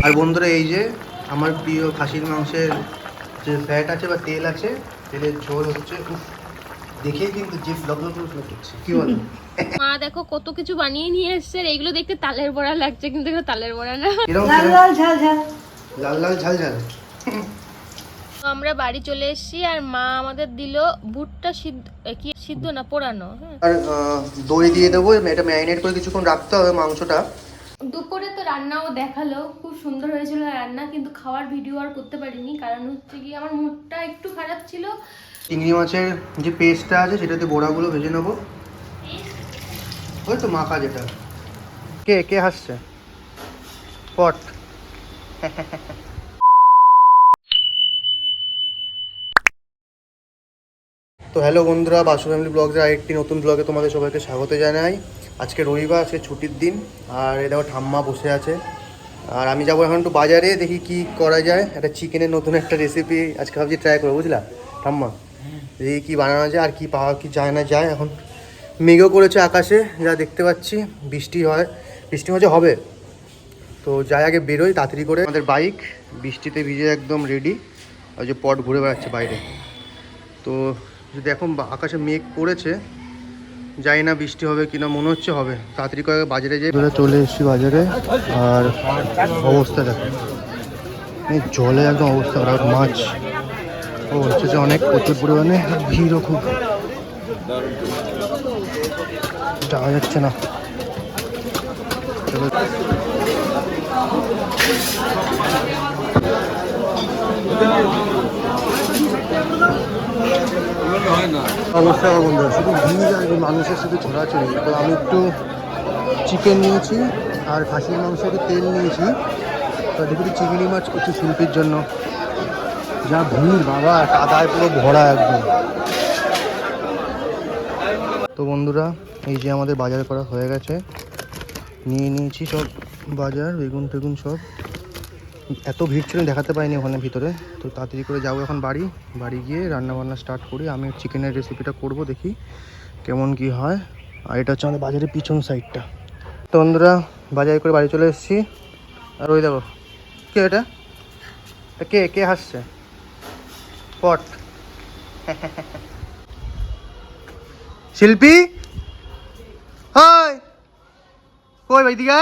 আর বন্ধুরা এই যে আমার প্রিয় খাসির মাংসের যে ফ্যাট আছে বা তেল আছে, তেলের ঝোল হচ্ছে। দেখেই কিন্তু জিভ লক লক লক করছে, কি বলো? মা দেখো কত কিছু বানিয়ে নিয়ে এসছে, এইগুলো দেখতে তালের বড়া লাগছে কিন্তু এগুলো তালের বড়া না। লাল লাল ঝাল ঝাল, লাল লাল ঝাল ঝাল। আমরা বাড়ি চলে এসেছি আর মা আমাদের দিল ভুট্টা সিদ্ধ, কি সিদ্ধ না পোড়ানো, হ্যাঁ। আর দই দিয়ে দেবো, এটা ম্যারিনেট করে কিছুক্ষণ রাখতে হবে মাংসটা। দুপুরে তো রান্নাও দেখালো, খুব সুন্দর হয়েছিল রান্না, কিন্তু খাওয়ার ভিডিও আর করতে পারিনি, কারণ হচ্ছে কি আমার মুডটা একটু খারাপ ছিল। চিংড়ি মাছের যে পেস্টটা আছে সেটাতে বড়াগুলো ভেজে নেবো, ওই তো মাখা যেটা। কে কে হাসছে? পট। তো হ্যালো বন্ধুরা, বাসু ফ্যামিলি ব্লগের আরেকটি নতুন ব্লগে তোমাদের সবাইকে স্বাগত জানাই। আজকে রবিবার, আজকে ছুটির দিন। আর এ দেখো ঠাম্মা বসে আছে। আর আমি যাবো এখন একটু বাজারে, দেখি কি করা যায়। একটা চিকেনের নতুন একটা রেসিপি আজকে ভাবছি ট্রাই করবো, বুঝলা ঠাম্মা? দেখি কী বানানো যায় আর কি পাওয়া কি যায় না যায়। এখন মেঘও করেছে আকাশে, যা দেখতে পাচ্ছি বৃষ্টি হচ্ছে হবে। তো যাই আগে বেরোই তাড়াতাড়ি করে। আমাদের বাইক বৃষ্টিতে ভিজে একদম রেডি, আর যে পট ঘুরে বেড়াচ্ছে বাইরে। তো যদি এখন আকাশে মেঘ করেছে, জানি না বৃষ্টি হবে কিনা, মনে হচ্ছে হবে। তাড়াতাড়ি করে বাজারে যাই। চলে এসেছি বাজারে, আর অবস্থা দেখো জলে একদম অবস্থা খারাপ। মাছ ও হচ্ছে যে অনেক প্রচুর পরিমাণে, ভিড়ও খুব, যাওয়া যাচ্ছে না। অবস্থা বন্ধু, শুধু ভিড় আর মানুষের শুধু ছড়াছড়ি। তো আমি একটু চিকেন নিয়েছি আর খাসির মাংস একটু তেল নিয়েছি। তো দেখি চিংড়ি মাছ করছি শিল্পীর জন্য। যা ভিড় বাবা, কাদায় পুরো ভরা একদম। তো বন্ধুরা এই যে আমাদের বাজার করা হয়ে গেছে, নিয়ে নিয়েছি সব বাজার, বেগুন টেগুন সব। এত ভিড় ছিল দেখাতে পাইনি ওখানে ভিতরে। তো তাড়াতাড়ি করে যাবো এখন বাড়ি গিয়ে রান্না বান্না স্টার্ট করি। আমি চিকেনের রেসিপিটা করব, দেখি কেমন কি হয়। আর এটা হচ্ছে আমাদের বাজারের পিছন সাইডটা। তো বন্ধুরা বাজার করে বাড়ি চলে এসেছি। আর ওই দেখো, কে এটা? কে কে হাসছে? পট। শিল্পী, হাই কই ভাই দিকে,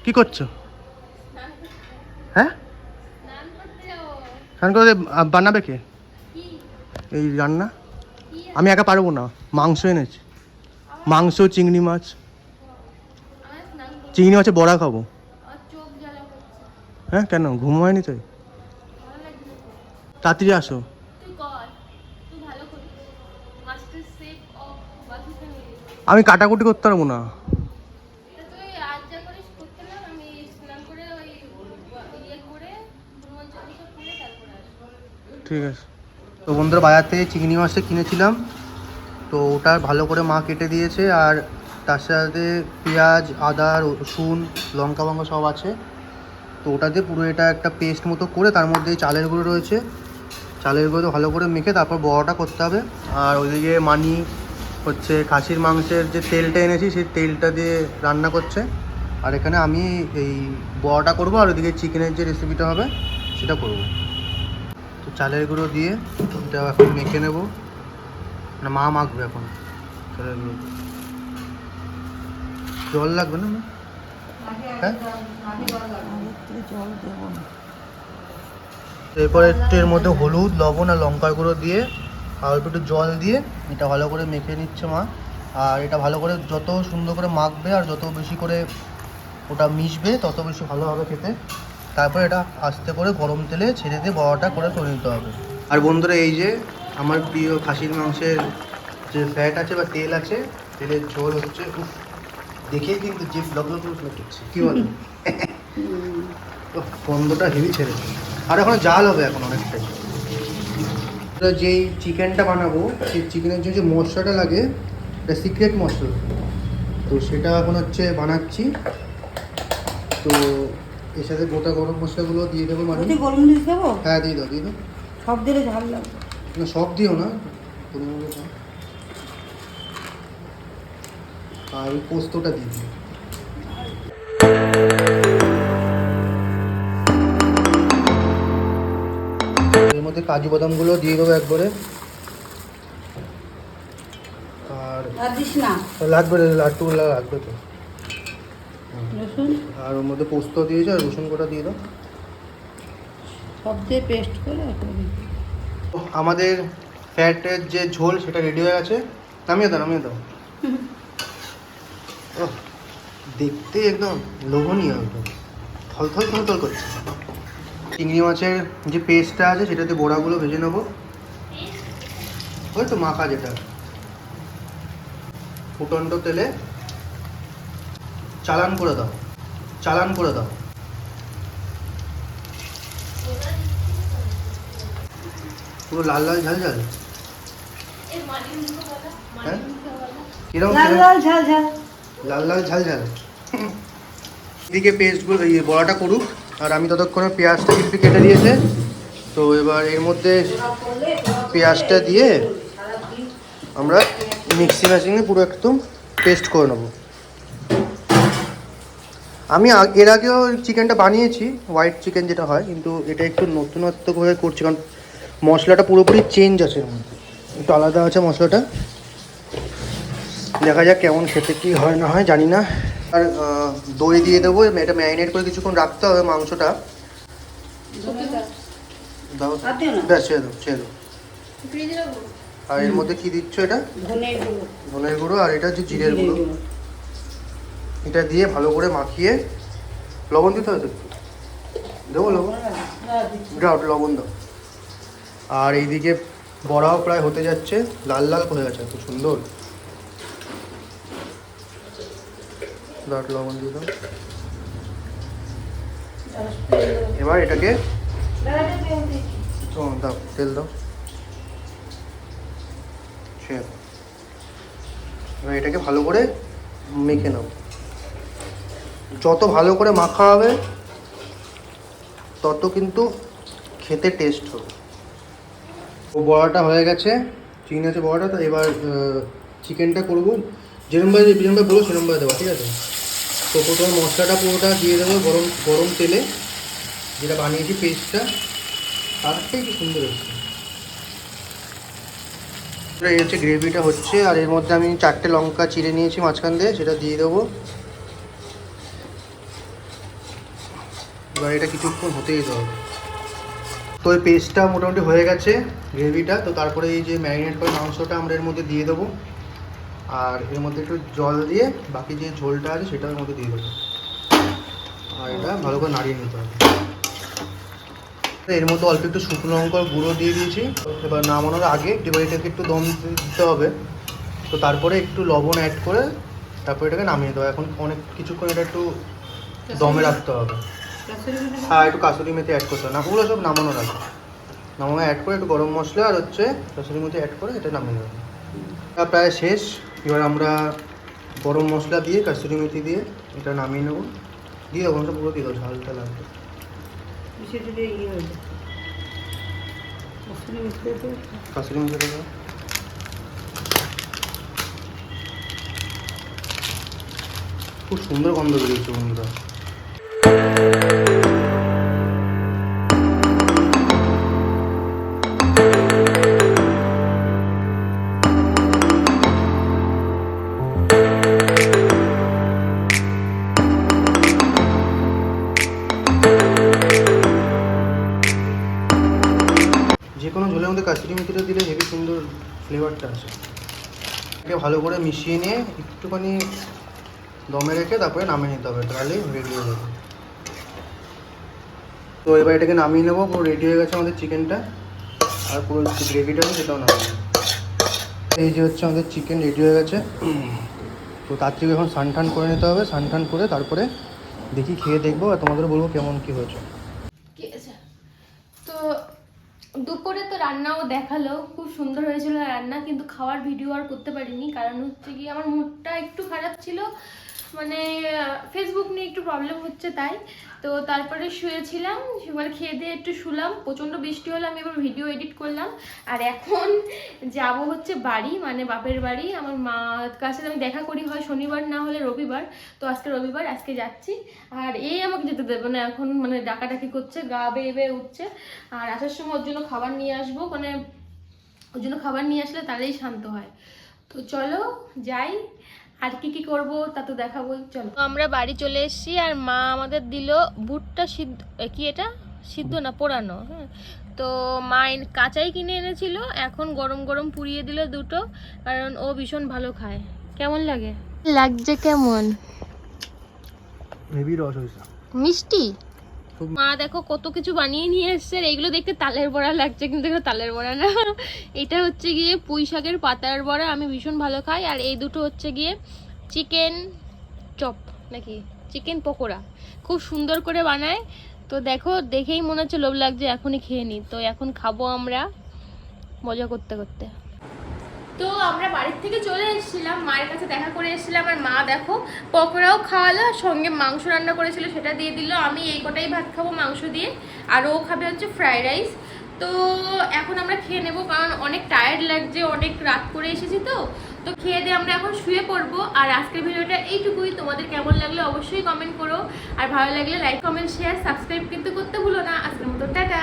কি করছো? হ্যাঁ স্নান করে বানাবে কে এই রান্না? আমি একা পারবো না, মাংস এনেছি, মাংস চিংড়ি মাছ। চিংড়ি মাছের বড়া খাবো। হ্যাঁ কেন, ঘুম হয়নি তাই? তাড়াতাড়ি আসো। আমি কাটাকুটি করতে পারবো না। ঠিক আছে। তো বন্ধুরা বাজার থেকে চিংড়ি মাছটা কিনেছিলাম, তো ওটা ভালো করে মা কেটে দিয়েছে। আর তার সাথে পেঁয়াজ, আদা, রসুন, লঙ্কা ফঙ্কা সব আছে। তো ওটাতে পুরো এটা একটা পেস্ট মতো করে, তার মধ্যে চালের গুঁড়ো রয়েছে, চালের গুঁড়ো ভালো করে মেখে তারপর বড়াটা করতে হবে। আর ওইদিকে মানি হচ্ছে খাসির মাংসের যে তেলটা এনেছি সেই তেলটা দিয়ে রান্না করছে। আর এখানে আমি এই বড়াটা করবো, আর ওইদিকে চিকেনের যে রেসিপিটা হবে সেটা করব। তো চালের গুঁড়ো দিয়ে এটা এখন মেখে নেব, না মা মাখবে এখন চালের গুঁড়ো। জল লাগবে না? হ্যাঁ, এরপরে এর মধ্যে হলুদ, লবণ আর লঙ্কার গুঁড়ো দিয়ে আর একটু জল দিয়ে এটা ভালো করে মেখে নিচ্ছে মা। আর এটা ভালো করে যত সুন্দর করে মাখবে আর যত বেশি করে ওটা মিশবে তত বেশি ভালো হবে খেতে। তারপর এটা আস্তে করে গরম তেলে ছেড়ে দিয়ে বড়াটা করে তুলে নিতে হবে। আর বন্ধুরা এই যে আমার প্রিয় খাসির মাংসের যে ফ্যাট আছে বা তেল আছে, তেলের ঝোল হচ্ছে। দেখেই কিন্তু জিভ লক লক লক করছে, কি বলো? গন্ধটা হেভি ছেড়েছে। আর এখন জাল হবে এখন অনেকটাই। যেই চিকেনটা বানাবো সেই চিকেনের যে মশলাটা লাগে, এটা সিক্রেট মশলা। তো সেটা এখন হচ্ছে বানাচ্ছি। তো এর সাথে গোটা গরম মশলাগুলো দিয়ে দেবো। মানে গরম মরিচ দেবো? হ্যাঁ দিয়ে দাও, দিয়ে দাও। সব দিলে ঝাল লাগবে না, সব দিও না, আর ওই পোস্তটা দিয়ে দিও। মধ্যে কাজু বাদামগুলো দিয়ে দেবো একবারে। আর আর দিস না লাগবে রে, লাড্ডুগুলো লাগবে তো। রসুন আর ওর মধ্যে পোস্ত দিয়েছে আর রসুন কোটা দিয়ে দাও। সব দিয়ে পেস্ট করে একেবারে। আমাদের ফ্যাটের যে ঝোল সেটা রেডি হয়ে গেছে। নামিয়ে দাও, নামিয়ে দাও। ওহ, দেখতে একদম লোভনীয়, একদম থলথল থলথল করছে। চিংড়ি মাছের যে পেস্টটা আছে সেটাতে বড়াগুলো ভেজে নেবো। ওই তো মাখা যেটা, ফুটন্ত তেলে চালান করে দাও, চালান করে দাও। পুরো লাল লাল ঝাল ঝাল। হ্যাঁ কিরকম লাল লাল ঝাল ঝাল। লাল লাল ঝাল ঝাল। এদিকে পেস্টগুলো বড়াটা করুক আর আমি ততক্ষণে পেঁয়াজটা একটু কেটে দিয়েছে। তো এবার এর মধ্যে পেঁয়াজটা দিয়ে আমরা মিক্সি মেশিনে পুরো একদম পেস্ট করে নেবো। আমি এর আগেও চিকেনটা বানিয়েছি, হোয়াইট চিকেন যেটা হয়, কিন্তু এটা একটু নতুনত্ব করে করছি কারণ মশলাটা পুরোপুরি চেঞ্জ আছে এর মধ্যে, একটু আলাদা আছে মশলাটা। দেখা যাক কেমন খেতে কী হয় না হয় জানি না। আর দই দিয়ে দেবো, এটা ম্যারিনেট করে কিছুক্ষণ রাখতে হবে মাংসটা। দাও, ব্যাস ছেড়ে দাও, ছেড়ে দাও। আর এর মধ্যে কি দিচ্ছ? এটা ধনের গুঁড়ো। ধনের গুঁড়ো আর এটা হচ্ছে জিরের গুঁড়ো। এটা দিয়ে ভালো করে মাখিয়ে লবণ দিতে হবে তো একটু, দেবো লবণ, দাও লবণ দাও। আর এইদিকে বড়াও প্রায় হতে যাচ্ছে, লাল লাল হয়ে গেছে, এত সুন্দর। দাও লবণ দিয়ে দাও। এবার এটাকে দাও, তেল দাও, এবার এটাকে ভালো করে মেখে নাও। যত ভালো করে মাখা হবে তত কিন্তু খেতে টেস্ট হবে। ও বড়াটা হয়ে গেছে, চিকেন আছে বড়াটা। তো এবার চিকেনটা করবো যেরমভাবে বলবো সেরমভাবে দেবো, ঠিক আছে? তো প্রথমে মশলাটা পুরোটা দিয়ে দেবো গরম গরম তেলে, যেটা বানিয়েছি পেস্টটা। তারটাই কি সুন্দর হচ্ছে। এই হচ্ছে গ্রেভিটা হচ্ছে, আর এর মধ্যে আমি 4টে লঙ্কা চিড়ে নিয়েছি মাঝখান দিয়ে, সেটা দিয়ে দেবো। এবার এটা কিছুক্ষণ হতেই দিতে হবে। তো এই পেস্টটা মোটামুটি হয়ে গেছে, গ্রেভিটা। তো তারপরে এই যে ম্যারিনেট করে মাংসটা আমরা এর মধ্যে দিয়ে দেবো, আর এর মধ্যে একটু জল দিয়ে বাকি যে ঝোলটা আছে সেটা এর মধ্যে দিয়ে দেবো। আর এটা ভালো করে নাড়িয়ে নিতে হবে। এর মধ্যে অল্প একটু শুকনো লঙ্কার গুঁড়ো দিয়ে দিয়েছি। এবার নামানোর আগে এবার এটাকে একটু দম দিতে হবে। তো তারপরে একটু লবণ অ্যাড করে তারপরে এটাকে নামিয়ে দেবো। এখন অনেক কিছুক্ষণ এটা একটু দমে রাখতে হবে। হ্যাঁ, একটু কাসুরি মেথি অ্যাড করতে হবে না, ওগুলো সব নামানোর আগে। নামানো অ্যাড করে একটু গরম মশলা আর হচ্ছে কাসুরি মেথি অ্যাড করে এটা নামিয়ে দেবো। এটা প্রায় শেষ। এবার আমরা গরম মশলা দিয়ে কাসুরি মেথি দিয়ে এটা নামিয়ে নেবো। দিয়ে দেবো, পুরো দিয়ে দেবো, ঝালটা লাগবে। কাসুরি মেথি দেবো। খুব সুন্দর গন্ধ বেরিয়েছে বন্ধুরা। যে কোনো ঝোলের মধ্যে কাসুরি মেথিটা দিলে হেভি সুন্দর ফ্লেভারটা আসে। এটাকে ভালো করে মিশিয়ে নিয়ে একটুখানি দমে রেখে তারপরে নামিয়ে নিতে হবে, তাহলেই রেডি হয়ে যাবে। তো এবার এটাকে নামিয়ে নেবো। পুরো রেডি হয়ে গেছে আমাদের চিকেনটা, আর পুরো গ্রেভিটা আছে সেটাও নামিয়ে নেবো। এই যে হচ্ছে আমাদের চিকেন রেডি হয়ে গেছে। তো তার থেকে এখন সানঠান করে নিতে হবে। সানঠান করে তারপরে দেখি খেয়ে দেখবো আর তোমাদের বলবো কেমন কী হয়েছে। তো দুপুরে তো রান্নাও দেখালো, খুব সুন্দর হয়েছিল রান্না, কিন্তু খাওয়ার ভিডিও আর করতে পারিনি, কারণ হচ্ছে কি আমার মুডটা একটু খারাপ ছিল। মানে ফেসবুক নিয়ে একটু প্রবলেম হচ্ছে তাই। তো তারপরে শুয়েছিলাম, এবার খেয়ে দিয়ে একটু শুলাম, প্রচণ্ড বৃষ্টি হলো, আমি এবার ভিডিও এডিট করলাম। আর এখন যাব হচ্ছে বাড়ি, মানে বাপের বাড়ি। আমার মার কাছে আমি দেখা করি হয় শনিবার না হলে রবিবার, তো আজকে রবিবার, আজকে যাচ্ছি। আর এই আমাকে যেতে দেবে না এখন, মানে ডাকাডাকি করছে, গা বেয়ে বেয়ে উঠছে। আর আসার সময় ওর জন্য খাবার নিয়ে আসবো, মানে ওর জন্য খাবার নিয়ে আসলে তাহলেই শান্ত হয়। তো চলো যাই, আর কি কি করব তা তো দেখাবো। চলো, আমরা বাড়ি চলে এসেছি আর মা আমাদের দিল ভুট্টা সিদ্ধ, কি এটা সিদ্ধ না পোড়ানো, হ্যাঁ। তো মা কাঁচাই কিনে এনেছিল, এখন গরম গরম পুড়িয়ে দিল দুটো, কারণ ও ভীষণ ভালো খায়। কেমন লাগছে কেমন? হেভি রস হয়েছে, মিষ্টি। মা দেখো কত কিছু বানিয়ে নিয়ে এসছে, আর এইগুলো দেখতে তালের বড়া লাগছে, কিন্তু এগুলো তালের বড়া না। এটা হচ্ছে গিয়ে পুঁই শাকের পাতার বড়া, আমি ভীষণ ভালো খাই। আর এই দুটো হচ্ছে গিয়ে চিকেন চপ নাকি চিকেন পকোড়া, খুব সুন্দর করে বানায়। তো দেখো, দেখেই মনে হচ্ছে লোভ লাগছে, এখনই খেয়ে নিই। তো এখন খাবো আমরা মজা করতে করতে। তো আমরা বাড়ির থেকে চলে এসেছিলাম, মায়ের কাছে দেখা করে এসেছিলাম। আর মা দেখো পকোড়াও খাওয়ালো, আর সঙ্গে মাংস রান্না করেছিল সেটা দিয়ে দিল। আমি এই কটাই ভাত খাবো মাংস দিয়ে, আর ও খাবে হচ্ছে ফ্রাইড রাইস। তো এখন আমরা খেয়ে নেবো, কারণ অনেক টায়ার্ড লাগছে, অনেক রাত করে এসেছি। তো খেয়ে দিয়ে আমরা এখন শুয়ে পড়বো। আর আজকের ভিডিওটা এইটুকুই, তোমাদের কেমন লাগলো অবশ্যই কমেন্ট করো, আর ভালো লাগলে লাইক কমেন্ট শেয়ার সাবস্ক্রাইব কিন্তু করতে ভুলো না। আজকের মতো টাটা।